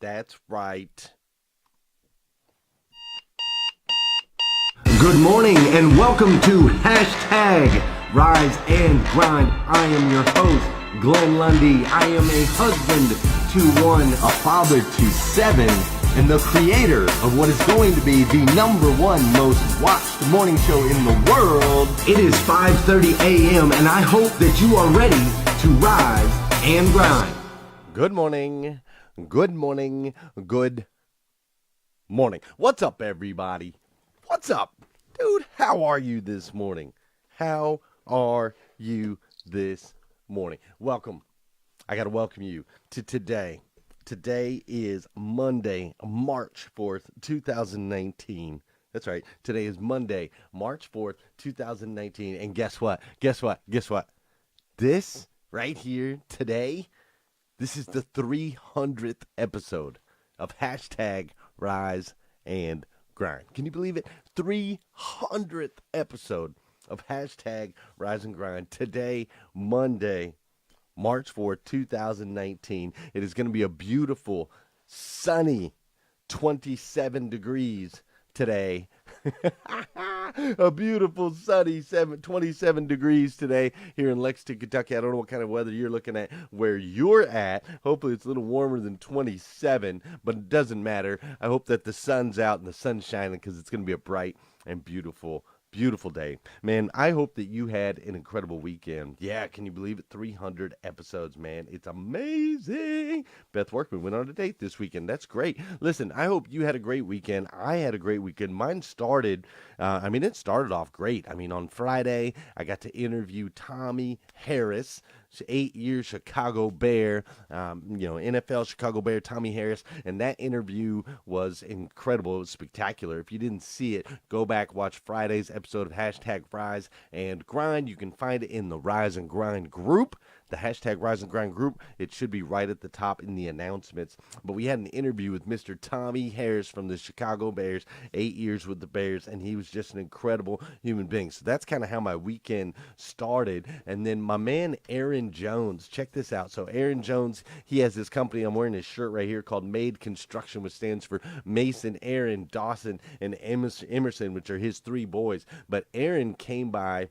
That's right. Good morning and welcome to hashtag Rise and Grind. I am your host, Glenn Lundy. I am a husband to one, a father to seven, and the creator of what is going to be the #1 most watched morning show in the world. It is 5:30 a.m. and I hope that you are ready to rise and grind. Good morning. Good morning. Good morning. What's up, everybody? What's up? Dude, how are you this morning? How are you this morning? Welcome. I got to welcome you to today. Today is Monday, March 4th, 2019. That's right. Today is Monday, March 4th, 2019. And guess what? Guess what? Guess what? This right here today, this is the 300th episode of hashtag Rise and Grind. Can you believe it? 300th episode of hashtag Rise and Grind. Today, Monday, March 4th, 2019. It is going to be a beautiful, sunny 27 degrees today. A beautiful, sunny 27 degrees today here in Lexington, Kentucky. I don't know what kind of weather you're looking at where you're at. Hopefully it's a little warmer than 27, but it doesn't matter. I hope that the sun's out and the sun's shining because it's going to be a bright and beautiful day. Man, I hope that you had an incredible weekend. Yeah, can you believe it? 300 episodes, man. It's amazing. Beth Workman went on a date this weekend. That's great. Listen, I hope you had a great weekend. I had a great weekend. Mine started, it started off great. On Friday, I got to interview Tommy Harris, 8-year Chicago Bear, NFL Chicago Bear, Tommy Harris, and that interview was incredible. It was spectacular. If you didn't see it, go back, watch Friday's episode of hashtag Rise and Grind. You can find it in the Rise and Grind group, the hashtag Rise and Grind group. It should be right at the top in the announcements. But we had an interview with Mr. Tommy Harris from the Chicago Bears, 8 years with the Bears, and he was just an incredible human being. So that's kind of how my weekend started. And then my man Aaron Jones, check this out. So Aaron Jones, he has this company. I'm wearing his shirt right here called Made Construction, which stands for Mason, Aaron, Dawson, and Emerson, which are his 3 boys. But Aaron came by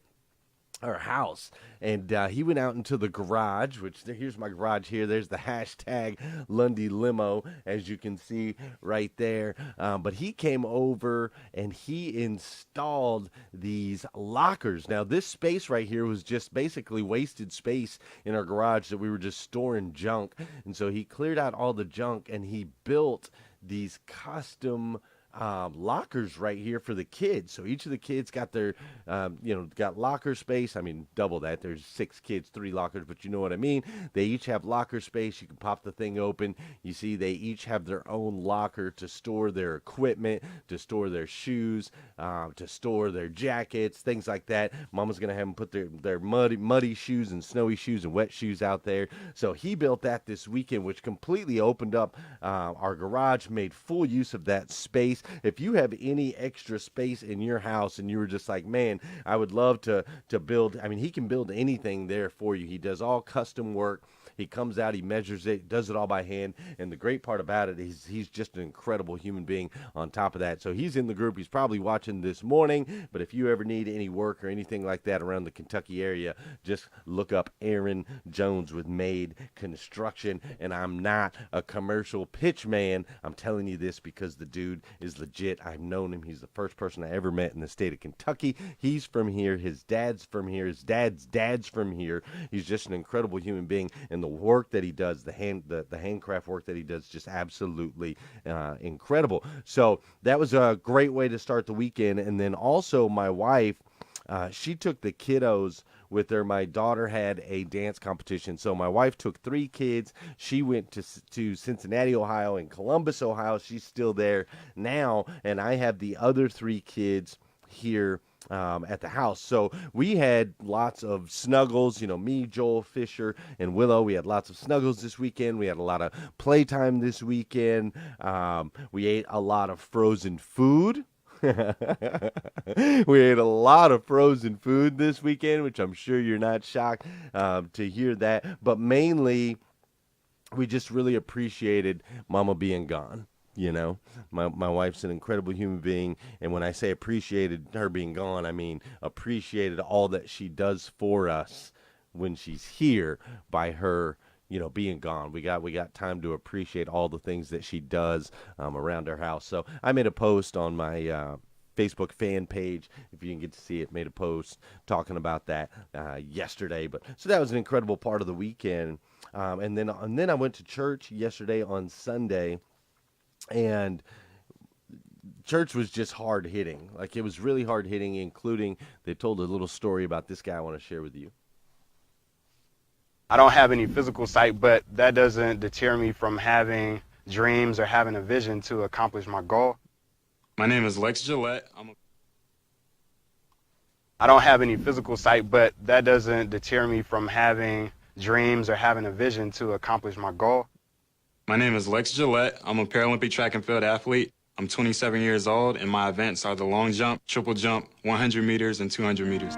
our house, and he went out into the garage, which here's my garage here. There's the hashtag Lundy limo, as you can see right there. But he came over and he installed these lockers. Now, this space right here was just basically wasted space in our garage that we were just storing junk. And so he cleared out all the junk and he built these custom lockers right here for the kids. So each of the kids got their, got locker space. Double that. There's 6 kids, 3 lockers, but you know what I mean. They each have locker space. You can pop the thing open. You see, they each have their own locker to store their equipment, to store their shoes, to store their jackets, things like that. Mama's going to have them put their muddy shoes and snowy shoes and wet shoes out there. So he built that this weekend, which completely opened up our garage, made full use of that space. If you have any extra space in your house and you were just like, man, I would love to build, he can build anything there for you. He does all custom work. He comes out, he measures it, does it all by hand. And the great part about it is he's just an incredible human being on top of that. So he's in the group. He's probably watching this morning. But if you ever need any work or anything like that around the Kentucky area, just look up Aaron Jones with Made Construction. And I'm not a commercial pitch man. I'm telling you this because the dude is legit. I've known him. He's the first person I ever met in the state of Kentucky. He's from here. His dad's from here. His dad's from here. He's just an incredible human being. And the work that he does, the handcraft work that he does, just absolutely incredible. So that was a great way to start the weekend. And then also my wife, she took the kiddos with her. My daughter had a dance competition. So my wife took 3 kids. She went to Cincinnati, Ohio, and Columbus, Ohio. She's still there now. And I have the other 3 kids here at the house. So we had lots of snuggles, me, Joel, Fisher, and Willow. We had lots of snuggles this weekend. We had a lot of playtime this weekend. We ate a lot of frozen food. We ate a lot of frozen food this weekend, which I'm sure you're not shocked to hear that. But mainly, we just really appreciated Mama being gone. You know, my wife's an incredible human being, and when I say appreciated her being gone, I mean appreciated all that she does for us when she's here by her, being gone. We got time to appreciate all the things that she does around our house. So I made a post on my Facebook fan page, if you can get to see it, made a post talking about that yesterday. But so that was an incredible part of the weekend. And then I went to church yesterday on Sunday. And church was just hard hitting. Like, it was really hard hitting, including they told a little story about this guy I want to share with you. I don't have any physical sight, but that doesn't deter me from having dreams or having a vision to accomplish my goal. My name is Lex Gillette. I don't have any physical sight, but that doesn't deter me from having dreams or having a vision to accomplish my goal. My name is Lex Gillette. I'm a Paralympic track and field athlete. I'm 27 years old, and my events are the long jump, triple jump, 100 meters, and 200 meters.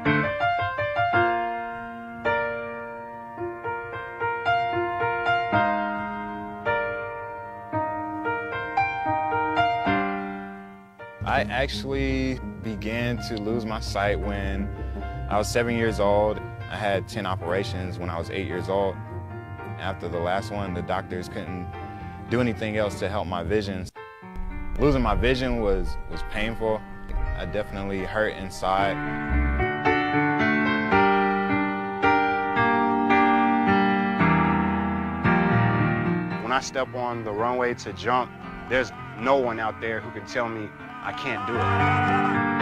I actually began to lose my sight when I was 7 years old. I had 10 operations when I was 8 years old. After the last one, the doctors couldn't do anything else to help my vision. Losing my vision was painful. I definitely hurt inside. When I step on the runway to jump, there's no one out there who can tell me I can't do it.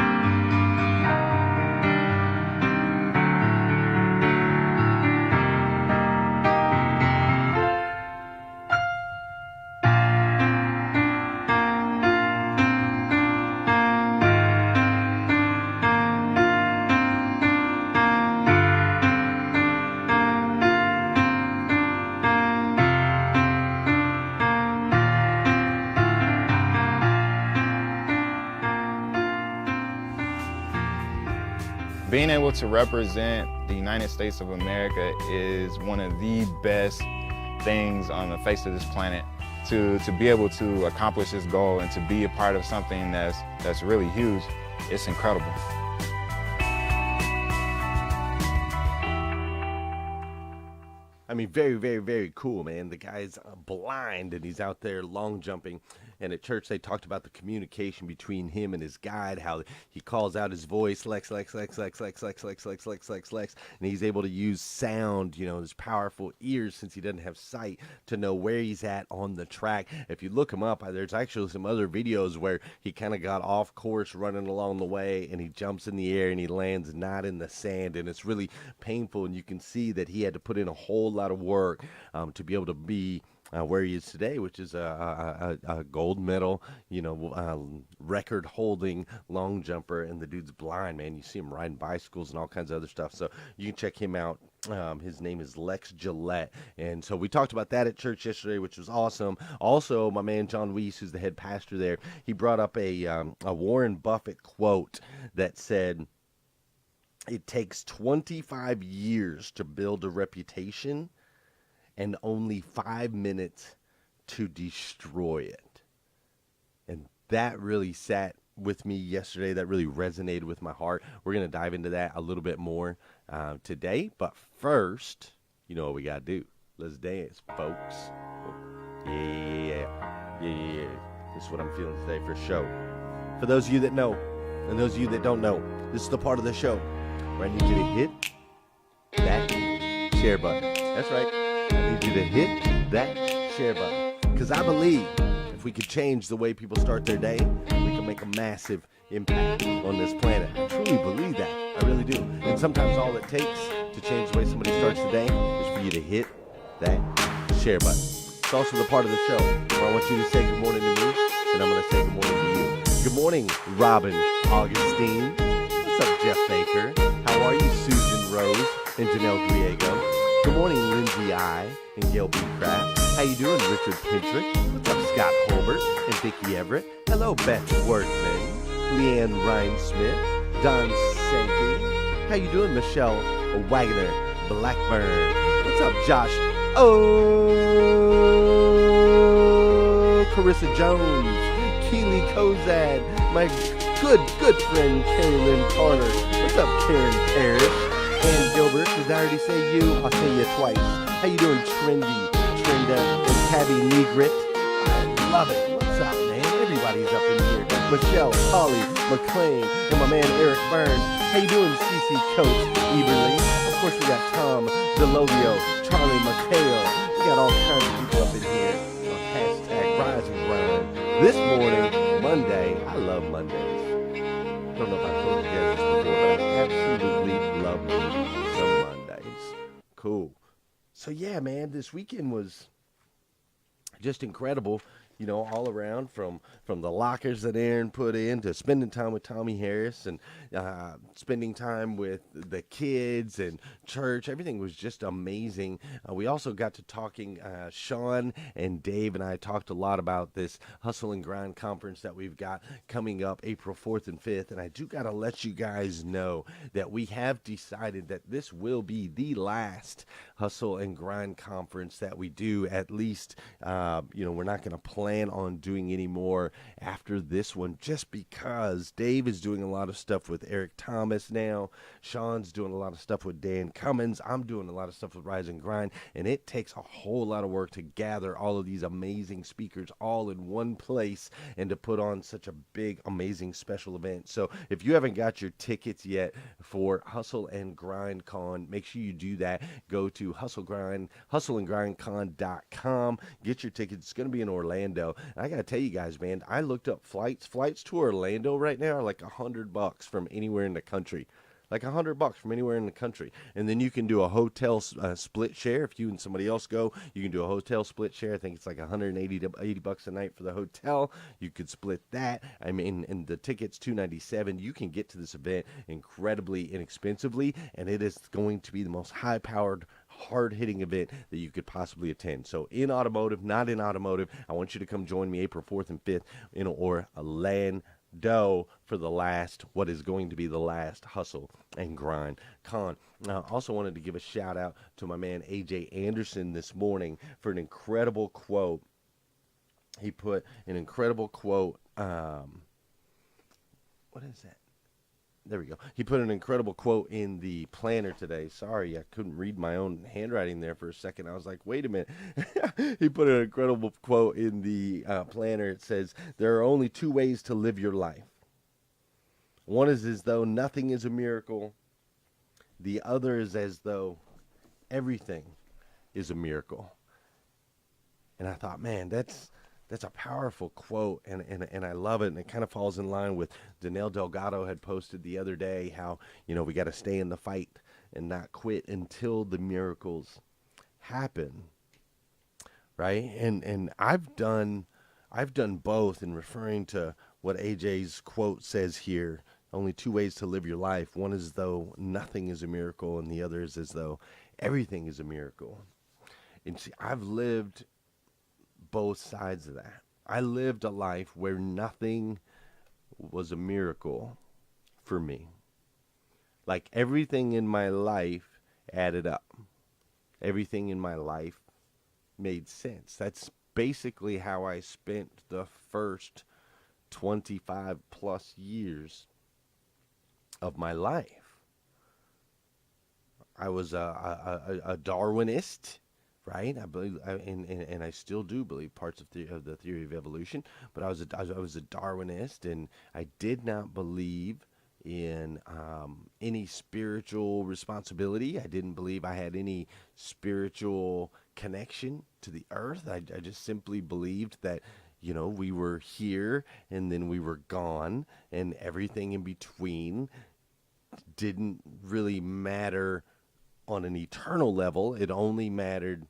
Being able to represent the United States of America is one of the best things on the face of this planet. To be able to accomplish this goal and to be a part of something that's really huge, it's incredible. I mean, very, very, very cool, man. The guy's blind, and he's out there long jumping. And at church, they talked about the communication between him and his guide, how he calls out his voice, Lex, Lex, Lex, Lex, Lex, Lex, Lex, Lex, Lex, Lex, Lex. And he's able to use sound, his powerful ears, since he doesn't have sight, to know where he's at on the track. If you look him up, there's actually some other videos where he kind of got off course running along the way, and he jumps in the air, and he lands not in the sand. And it's really painful, and you can see that he had to put in a whole lot of work to be able to be where he is today, which is a gold medal, record-holding long jumper, and the dude's blind, man. You see him riding bicycles and all kinds of other stuff, so you can check him out. His name is Lex Gillette, and so we talked about that at church yesterday, which was awesome. Also, my man John Weiss, who's the head pastor there, he brought up a Warren Buffett quote that said, "It takes 25 years to build a reputation and only 5 minutes to destroy it." And that really sat with me yesterday. That really resonated with my heart. We're going to dive into that a little bit more today. But first, you know what we got to do. Let's dance, folks. Yeah. This is what I'm feeling today for show. For those of you that know, and those of you that don't know, this is the part of the show where I need you to hit that share button. That's right. I need you to hit that share button, because I believe if we could change the way people start their day, we can make a massive impact on this planet. I truly believe that. I really do. And sometimes all it takes to change the way somebody starts the day is for you to hit that share button. It's also the part of the show where I want you to say good morning to me, and I'm going to say good morning to you. Good morning, Robin Augustine. What's up, Jeff Baker? How are you, Susan Rose and Janelle Griego? Good morning, Lindsay I and Gail B. Craft. How you doing, Richard Pintrick? What's up, Scott Holbert and Vicki Everett? Hello, Beth Worthman, Leanne Ryan-Smith, Don Sankey. How you doing, Michelle Wagner Blackburn? What's up, Josh Oh, Carissa Jones, Keely Kozad, my good friend Carrie Lynn Carter. What's up, Karen Parrish? And Gilbert, did I already say you? I'll say you twice. How you doing, Trendy, Trenda, and Tabby Negrit? I love it. What's up, man? Everybody's up in here. Michelle, Holly, McLean, and my man Eric Byrne. How you doing, CC Coates, Eberly? Of course, we got Tom DeLovio, Charlie Mateo. We got all kinds of people up in here on hashtag Rise and Grind. This morning, Monday, I love Mondays. Don't know if I told you guys this before, but I absolutely love some Mondays. Cool. So yeah, man, this weekend was just incredible. You know, all around, from the lockers that Aaron put in to spending time with Tommy Harris and spending time with the kids and church. Everything was just amazing. We also got to talking, Sean and Dave and I talked a lot about this Hustle and Grind conference that we've got coming up April 4th and 5th. And I do got to let you guys know that we have decided that this will be the last Hustle and Grind conference that we do. At least, we're not going to plan on doing any more after this one, just because Dave is doing a lot of stuff with Eric Thomas now. Sean's doing a lot of stuff with Dan Cummins. I'm doing a lot of stuff with Rise and Grind, and it takes a whole lot of work to gather all of these amazing speakers all in one place and to put on such a big, amazing special event. So if you haven't got your tickets yet for Hustle and Grind Con, make sure you do that. Go to hustleandgrindcon.com. Get your tickets. It's going to be in Orlando. And I got to tell you guys, man, I looked up flights. Flights to Orlando right now are like $100 from anywhere in the country. Like $100 from anywhere in the country. And then you can do a hotel split share. If you and somebody else go, you can do a hotel split share. I think it's like $180 to $80 a night for the hotel. You could split that. I mean, and the ticket's $297. You can get to this event incredibly inexpensively, and it is going to be the most high-powered, hard-hitting event that you could possibly attend. So in automotive, not in automotive, I want you to come join me April 4th and 5th in Orlando for what is going to be the last Hustle and Grind Con. Now, I also wanted to give a shout out to my man AJ Anderson this morning for an incredible quote. He put an incredible quote. What is that? There we go. He put an incredible quote in the planner today. Sorry, I couldn't read my own handwriting there for a second. I was like, wait a minute. He put an incredible quote in the planner. It says, there are only two ways to live your life. One is as though nothing is a miracle. The other is as though everything is a miracle. And I thought, man, that's a powerful quote, and I love it, and it kind of falls in line with Danelle Delgado had posted the other day how, we got to stay in the fight and not quit until the miracles happen, right? And I've done both in referring to what AJ's quote says here. Only two ways to live your life. One is as though nothing is a miracle, and the other is as though everything is a miracle. And see, I've lived both sides of that. I lived a life where nothing was a miracle for me. Like everything in my life added up. Everything in my life made sense. That's basically how I spent the first 25 plus years of my life. I was a Darwinist, right? I believe, and I still do believe parts of the theory of evolution. But I was a Darwinist, and I did not believe in any spiritual responsibility. I didn't believe I had any spiritual connection to the earth. I just simply believed that, we were here and then we were gone, and everything in between didn't really matter on an eternal level. It only mattered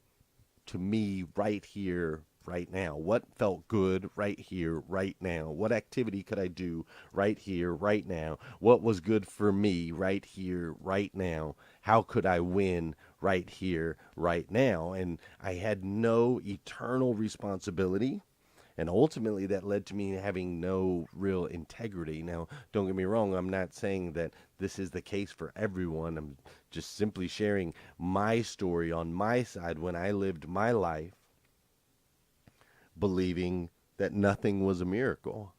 to me right here, right now. What felt good right here, right now? What activity could I do right here, right now? What was good for me right here, right now? How could I win right here, right now? And I had no eternal responsibility, And ultimately, that led to me having no real integrity. Now, don't get me wrong, I'm not saying that this is the case for everyone. I'm just simply sharing my story on my side when I lived my life believing that nothing was a miracle.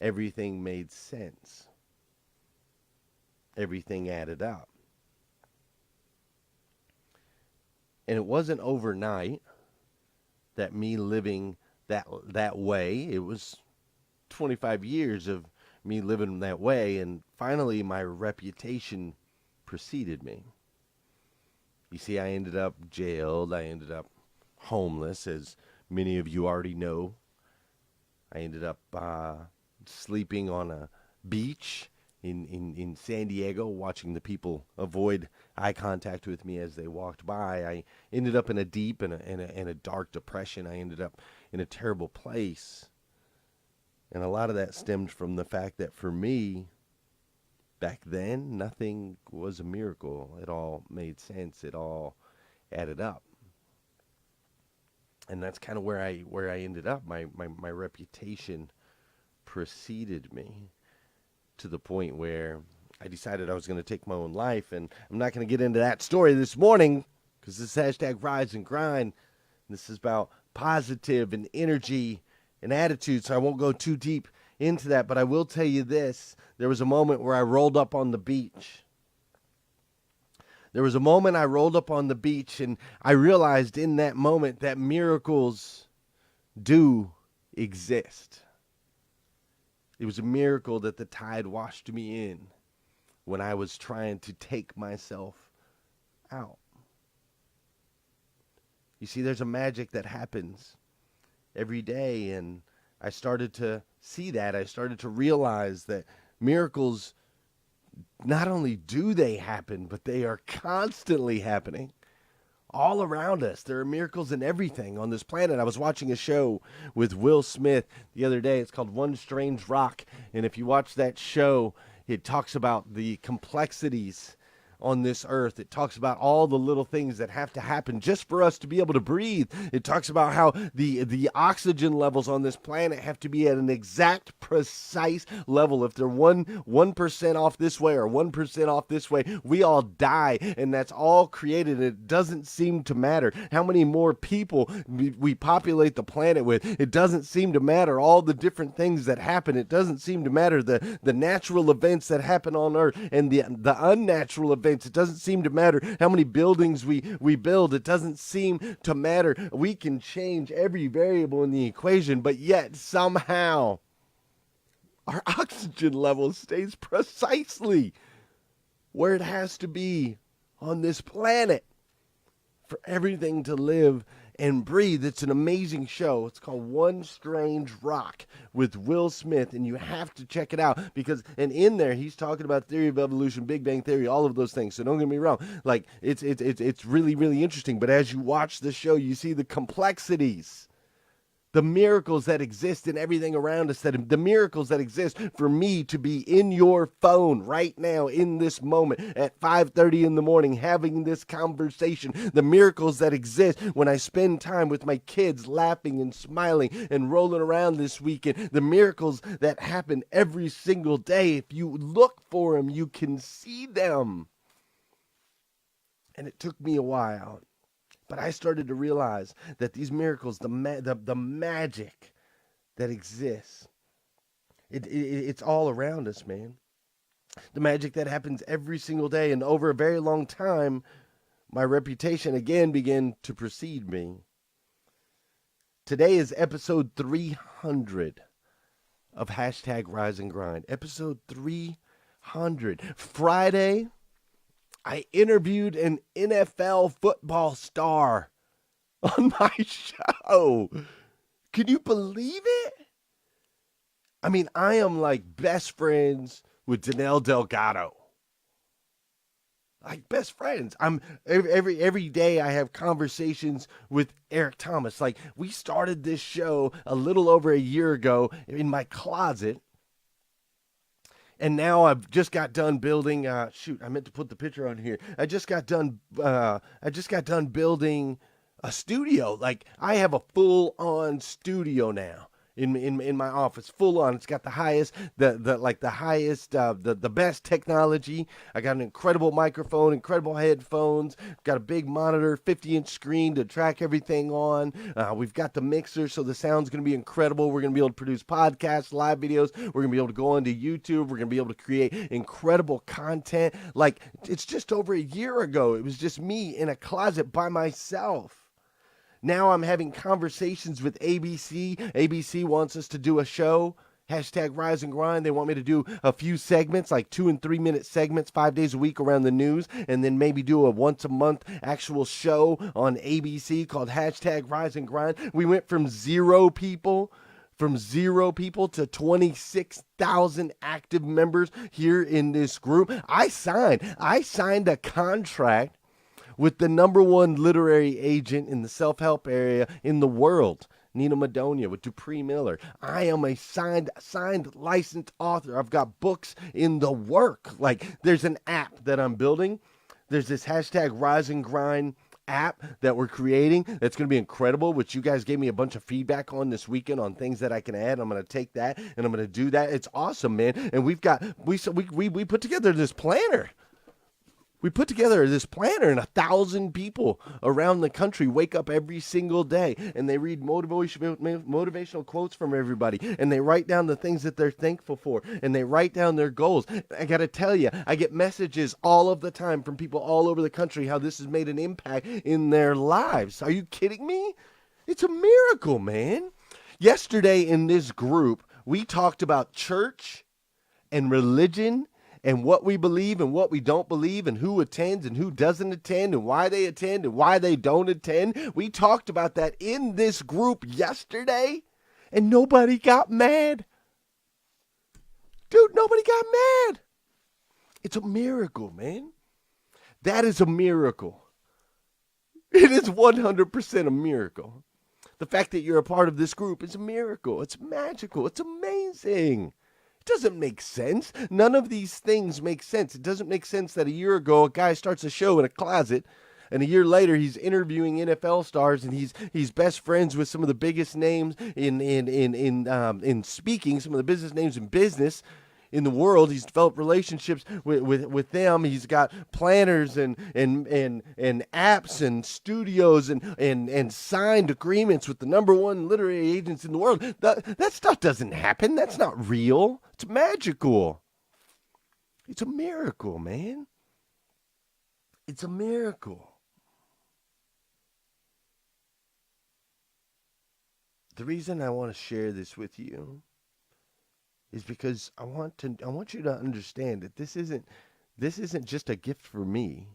Everything made sense. Everything added up. And it wasn't overnight that me living that way. It was 25 years of me living that way, and finally my reputation preceded me. You see, I ended up jailed. I ended up homeless, as many of you already know. I ended up sleeping on a beach in San Diego, watching the people avoid eye contact with me as they walked by. I ended up in a deep and a dark depression. I ended up in a terrible place. And a lot of that stemmed from the fact that for me, back then, nothing was a miracle. It all made sense. It all added up. And that's kind of where I ended up. My reputation preceded me to the point where I decided I was going to take my own life. And I'm not going to get into that story this morning because this is hashtag Rise and Grind. This is about positive and energy and attitude, so I won't go too deep into that. But I will tell you this. There was a moment where I rolled up on the beach. There was a moment I rolled up on the beach, and I realized in that moment that miracles do exist. It was a miracle that the tide washed me in when I was trying to take myself out. You see, there's a magic that happens every day, and I started to see that. I started to realize that miracles, not only do they happen, but they are constantly happening all around us. There are miracles in everything on this planet. I was watching a show with Will Smith the other day. It's called One Strange Rock. And if you watch that show, it talks about the complexities on this earth. It talks about all the little things that have to happen just for us to be able to breathe. It talks about how the oxygen levels on this planet have to be at an exact, precise level. If they're 1% off this way or 1% off this way, we all die, and that's all created. It doesn't seem to matter how many more people we populate the planet with. It doesn't seem to matter all the different things that happen. It doesn't seem to matter the natural events that happen on Earth and the unnatural events. It doesn't seem to matter how many buildings we build. It doesn't seem to matter. We can change every variable in the equation, but yet somehow our oxygen level stays precisely where it has to be on this planet for everything to live and breathe. It's an amazing show. It's called One Strange Rock with Will Smith, and you have to check it out because, and in there, he's talking about theory of evolution, Big Bang Theory, all of those things. So don't get me wrong. Like, it's really, really interesting. But as you watch the show, you see the complexities, the miracles that exist in everything around us, that the miracles that exist for me to be in your phone right now in this moment at 5:30 in the morning having this conversation, the miracles that exist when I spend time with my kids laughing and smiling and rolling around this weekend, the miracles that happen every single day. If you look for them, you can see them. And it took me a while. But I started to realize that these miracles, the magic that exists, it's all around us, man. The magic that happens every single day. And over a very long time, my reputation again began to precede me. Today is episode 300 of hashtag Rise and Grind. Episode 300. Friday, I interviewed an NFL football star on my show. Can you believe it? I mean, I am like best friends with Danelle Delgado. Like best friends. I'm every day I have conversations with Eric Thomas. Like we started this show a little over a year ago in my closet. And now I've just got done building. I meant to put the picture on here. I just got done building a studio. Like, I have a full-on studio now in my office, full on. It's got the highest, the best technology. I got an incredible microphone, incredible headphones, got a big monitor, 50-inch screen to track everything on. We've got the mixer, so the sound's going to be incredible. We're going to be able to produce podcasts, live videos. We're going to be able to go onto YouTube. We're going to be able to create incredible content. Like, it's just over a year ago, it was just me in a closet by myself. Now I'm having conversations with ABC. ABC wants us to do a show, #RiseAndGrind. They want me to do a few segments, like 2 and 3 minute segments, 5 days a week around the news, and then maybe do a once a month actual show on ABC called #RiseAndGrind. We went from zero people to 26,000 active members here in this group. I signed a contract with the #1 literary agent in the self-help area in the world, Nina Madonia, with Dupree Miller. I am a signed licensed author. I've got books in the work. Like, there's an app that I'm building. There's this #RiseAndGrind app that we're creating that's going to be incredible, which you guys gave me a bunch of feedback on this weekend on things that I can add. I'm going to take that and I'm going to do that. It's awesome, man. And we put together this planner. We put together this planner, and 1,000 people around the country wake up every single day, and they read motivational quotes from everybody, and they write down the things that they're thankful for, and they write down their goals. I got to tell you, I get messages all of the time from people all over the country how this has made an impact in their lives. Are you kidding me? It's a miracle, man. Yesterday in this group, we talked about church and religion and what we believe and what we don't believe and who attends and who doesn't attend and why they attend and why they don't attend. We talked about that in this group yesterday, and nobody got mad. Dude, nobody got mad. It's a miracle, man. That is a miracle. It is 100% a miracle. The fact that you're a part of this group is a miracle. It's magical. It's amazing. It doesn't make sense. None of these things make sense. It doesn't make sense that a year ago a guy starts a show in a closet, and a year later he's interviewing NFL stars, and he's best friends with some of the biggest names in speaking, some of the business names in business in the world. He's developed relationships with them. He's got planners and apps and studios and signed agreements with the #1 literary agents in the world. That stuff doesn't happen. That's not real. It's magical. It's a miracle, man. It's a miracle. The reason I want to share this with you is because I want you to understand that this isn't just a gift for me.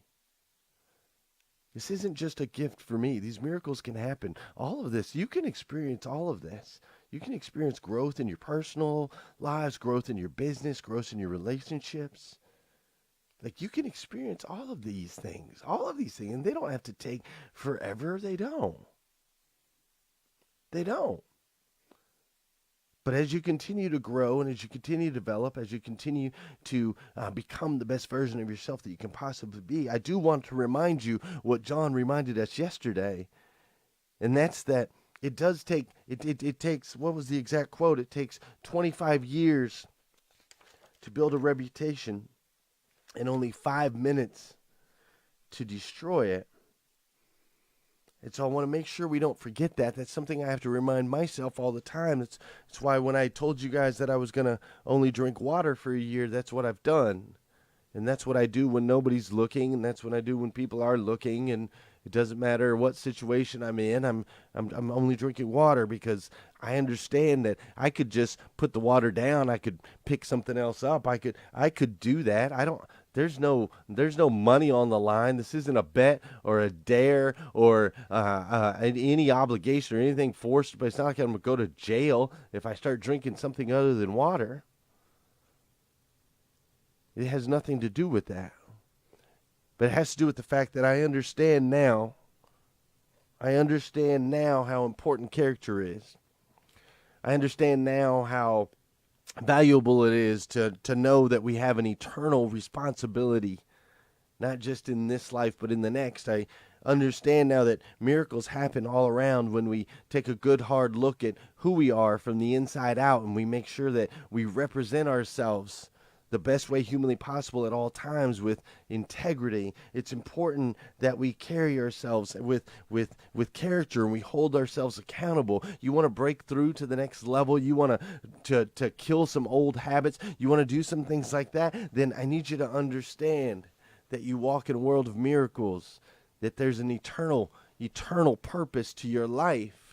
This isn't just a gift for me. These miracles can happen. All of this, you can experience all of this. You can experience growth in your personal lives, growth in your business, growth in your relationships. Like, you can experience all of these things, and they don't have to take forever. They don't. But as you continue to grow and as you continue to develop, as you continue to become the best version of yourself that you can possibly be, I do want to remind you what John reminded us yesterday, and that's that it does take, it takes, what was the exact quote? It takes 25 years to build a reputation and only 5 minutes to destroy it. And so I want to make sure we don't forget that. That's something I have to remind myself all the time. That's why when I told you guys that I was going to only drink water for a year, that's what I've done. And that's what I do when nobody's looking, and that's what I do when people are looking, and it doesn't matter what situation I'm in. I'm only drinking water because I understand that I could just put the water down. I could pick something else up. I could do that. There's no money on the line. This isn't a bet or a dare or any obligation or anything forced. But it's not like I'm going to go to jail if I start drinking something other than water. It has nothing to do with that. But it has to do with the fact that I understand now how important character is. I understand now how valuable it is to know that we have an eternal responsibility, not just in this life, but in the next. understand now that miracles happen all around when we take a good hard look at who we are from the inside out, and we make sure that we represent ourselves the best way humanly possible at all times with integrity. It's important that we carry ourselves with character, and we hold ourselves accountable. You want to break through to the next level, you want to kill some old habits, you want to do some things like that, then I need you to understand that you walk in a world of miracles, that there's an eternal purpose to your life.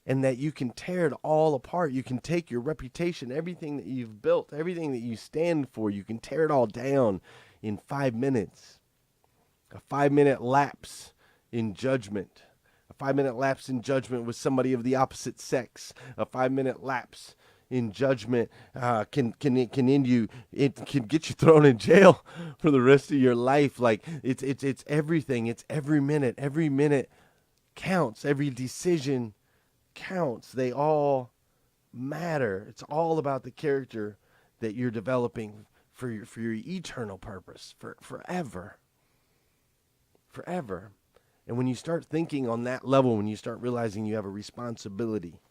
And that you can tear it all apart. You can take your reputation, everything that you've built, everything that you stand for, you can tear it all down in 5 minutes. A 5-minute lapse in judgment. A 5-minute lapse in judgment with somebody of the opposite sex. A 5-minute lapse in judgment can end you. It can get you thrown in jail for the rest of your life. Like it's everything. It's every minute. Every minute counts. Every decision counts. They all matter. It's all about the character that you're developing for your eternal purpose, for forever. And when you start thinking on that level, when you start realizing you have a responsibility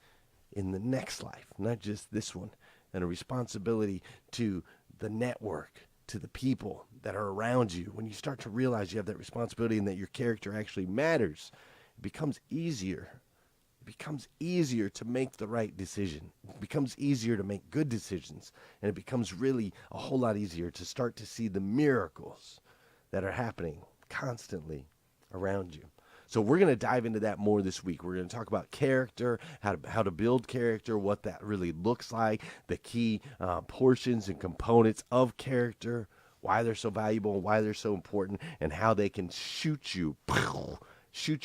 in the next life, not just this one, and a responsibility to the network, to the people that are around you, when you start to realize you have that responsibility and that your character actually matters, it becomes easier. It becomes easier to make the right decision. It becomes easier to make good decisions. And it becomes really a whole lot easier to start to see the miracles that are happening constantly around you. So we're going to dive into that more this week. We're going to talk about character, how to build character, what that really looks like, the key portions and components of character, why they're so valuable and why they're so important, and how they can shoot you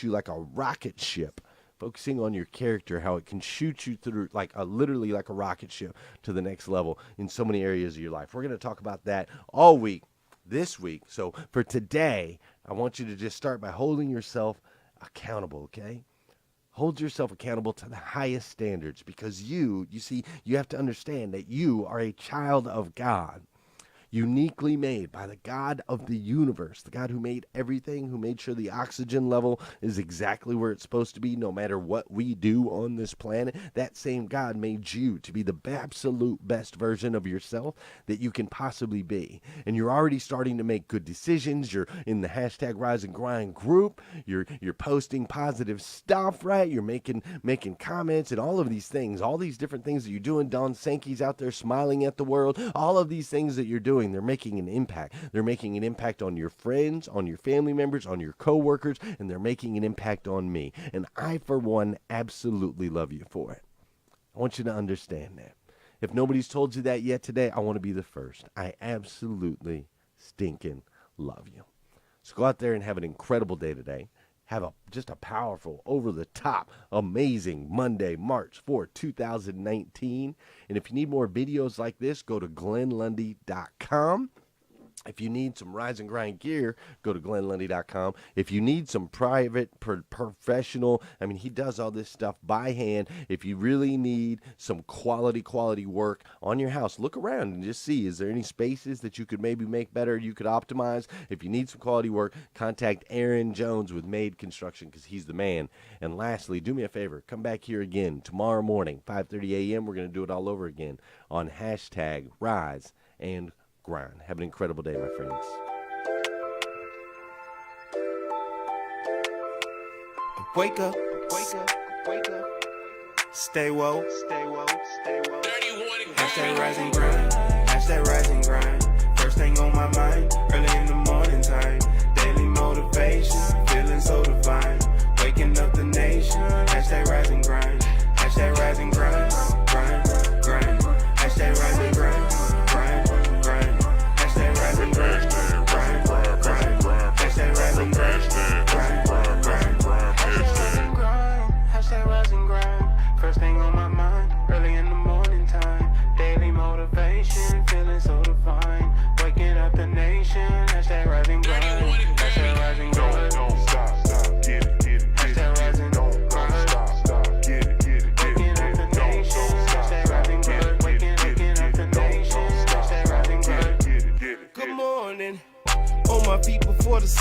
like a rocket ship. Focusing on your character, how it can shoot you through literally like a rocket ship to the next level in so many areas of your life. We're going to talk about that all week, this week. So for today, I want you to just start by holding yourself accountable, okay? Hold yourself accountable to the highest standards, because you see, you have to understand that you are a child of God. Uniquely made by the God of the universe, the God who made everything, who made sure the oxygen level is exactly where it's supposed to be no matter what we do on this planet. That same God made you to be the absolute best version of yourself that you can possibly be. And you're already starting to make good decisions. You're in the hashtag Rise and Grind group. You're posting positive stuff, right? You're making comments and all of these things, all these different things that you're doing. Don Sankey's out there smiling at the world. All of these things that you're doing, they're making an impact. They're making an impact on your friends, on your family members, on your coworkers, and they're making an impact on me. And I, for one, absolutely love you for it. I want you to understand that. If nobody's told you that yet today, I want to be the first. I absolutely stinking love you. So go out there and have an incredible day today. Have just a powerful, over-the-top, amazing Monday, March 4, 2019. And if you need more videos like this, go to GlennLundy.com. If you need some Rise and Grind gear, go to GlennLundy.com. If you need some private, professional, he does all this stuff by hand. If you really need some quality work on your house, look around and just see, is there any spaces that you could maybe make better, you could optimize? If you need some quality work, contact Aaron Jones with Made Construction, because he's the man. And lastly, do me a favor, come back here again tomorrow morning, 5:30 a.m. We're going to do it all over again on hashtag Rise and Grind. Have an incredible day, my friends. Wake up, wake up, wake up. Stay woke, stay woke, stay woke. Hashtag Rise and Grind, hashtag Rise and Grind. First thing on my mind, early in the morning time. Daily motivation, feeling so divine. Waking up the nation, hashtag Rise and Grind. Hashtag Rise and Grind, grind, grind. Hashtag Rise and Grind. First thing on my mind, early in the morning time. Daily motivation, feeling so divine. Waking up the nation, hashtag Rise and Grind. Hashtag Rise and Grind.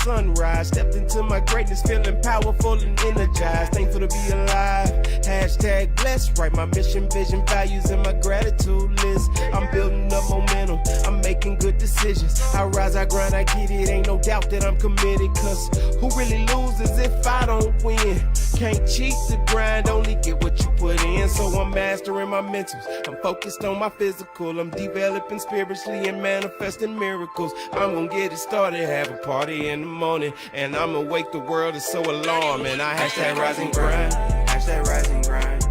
sunrise. Stepped into my greatness, feeling powerful and energized. Thankful to be alive. Hashtag blessed. Write my mission, vision, values, and my gratitude list. I'm building up momentum. I'm making good decisions. I rise, I grind, I get it. Ain't no doubt that I'm committed. Cause who really loses if I don't win? Can't cheat the grind, only get what you put in. So I'm mastering my mentals. I'm focused on my physical. I'm developing spiritually and manifesting miracles. I'm gonna get it started, have a party in the morning, and I'ma wake the world. It's so alarming. I hashtag rise and grind. Hashtag rise and grind.